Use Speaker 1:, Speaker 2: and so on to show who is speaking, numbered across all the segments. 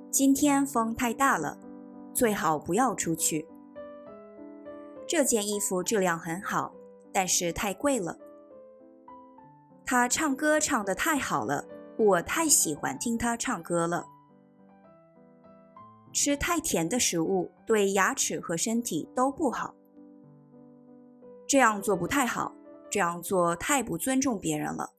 Speaker 1: 今天风太大了，最好不要出去。这件衣服质量很好，但是太贵了。他唱歌唱得太好了，我太喜欢听他唱歌了。吃太甜的食物对牙齿和身体都不好。这样做不太好，这样做太不尊重别人了。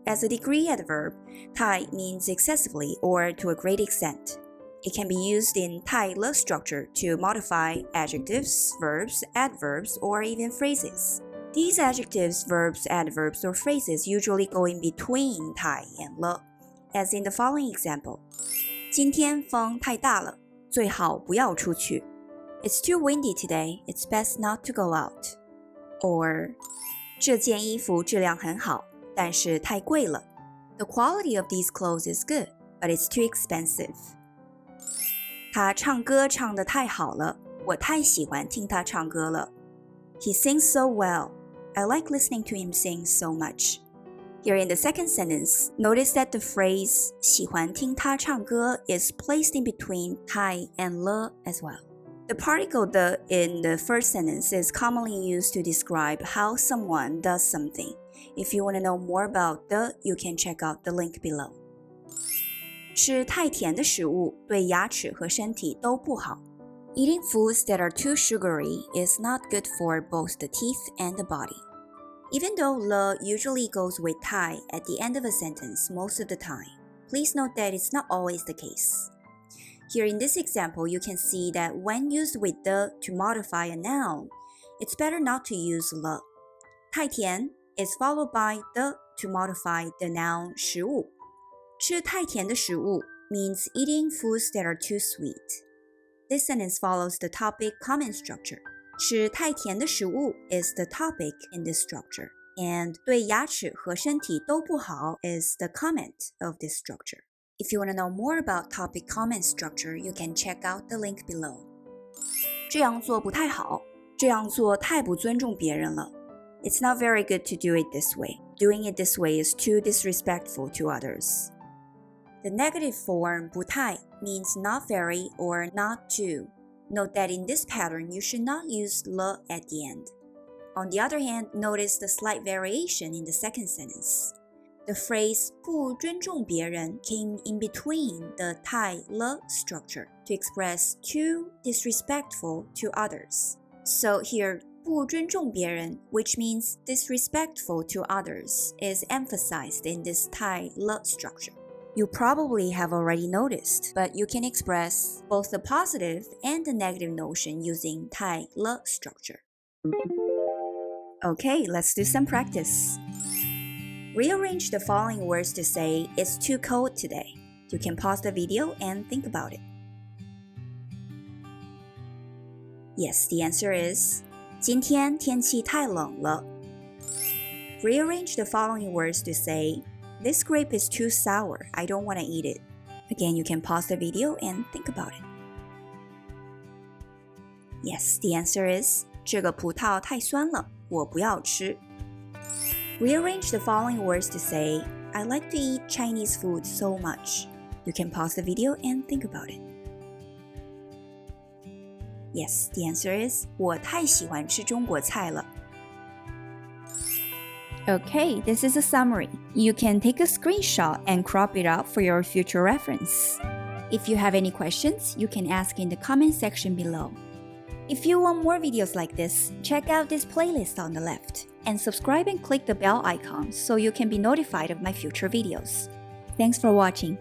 Speaker 1: As a degree adverb, Thai means excessively or to a great extent. It can be used in Thai le structure to modify adjectives, verbs, adverbs, or even phrases. These adjectives, verbs, adverbs, or phrases usually go in between Thai and le, as in the following example. 今天风太大了，最好不要出去。It's too windy today, it's best not to go out. Or, 这件衣服质量很好，但是太贵了。The quality of these clothes is good, but it's too expensive. 他唱歌唱得太好了，我太喜欢听他唱歌了。He sings so well. I like listening to him sing so much. Here in the second sentence, notice that the phrase 喜欢听他唱歌 is placed in between 太 and le as well. The particle the in the first sentence is commonly used to describe how someone does something. If you want to know more about the, you can check out the link below. 吃太甜的食物对牙齿和身体都不好。Eating foods that are too sugary is not good for both the teeth and the body. Even though le usually goes with Thai at the end of a sentence most of the time, please note that it's not always the case. Here in this example, you can see that when used with the to modify a noun, it's better not to use le. 太甜 is followed by the to modify the noun 食物。吃太甜的食物 means eating foods that are too sweet. This sentence follows the topic comment structure. 吃太甜的食物 is the topic in this structure, and 对牙齿和身体都不好 is the comment of this structure. If you want to know more about topic comment structure, you can check out the link below. 这样做不太好，这样做太不尊重别人了。It's not very good to do it this way. Doing it this way is too disrespectful to others. The negative form 不太 means not very or not too. Note that in this pattern, you should not use le at the end. On the other hand, notice the slight variation in the second sentence. The phrase 不尊重别人 came in between the Thai le structure to express too disrespectful to others. So here, 不尊重别人, which means disrespectful to others, is emphasized in this Thai le structure. You probably have already noticed, but you can express both the positive and the negative notion using Thai le structure. Okay, let's do some practice. Rearrange the following words to say, it's too cold today. You can pause the video and think about it. Yes, the answer is, 今天天气太冷了。Rearrange the following words to say, this grape is too sour. I don't want to eat it. Again, you can pause the video and think about it. Yes, the answer is, 这个葡萄太酸了，我不要吃。Rearrange the following words to say, I like to eat Chinese food so much. You can pause the video and think about it. Yes, the answer is, 我太喜欢吃中国菜了。Okay, this is a summary. You can take a screenshot and crop it out for your future reference. If you have any questions, you can ask in the comment section below. If you want more videos like this, check out this playlist on the left and subscribe and click the bell icon so you can be notified of my future videos. Thanks for watching.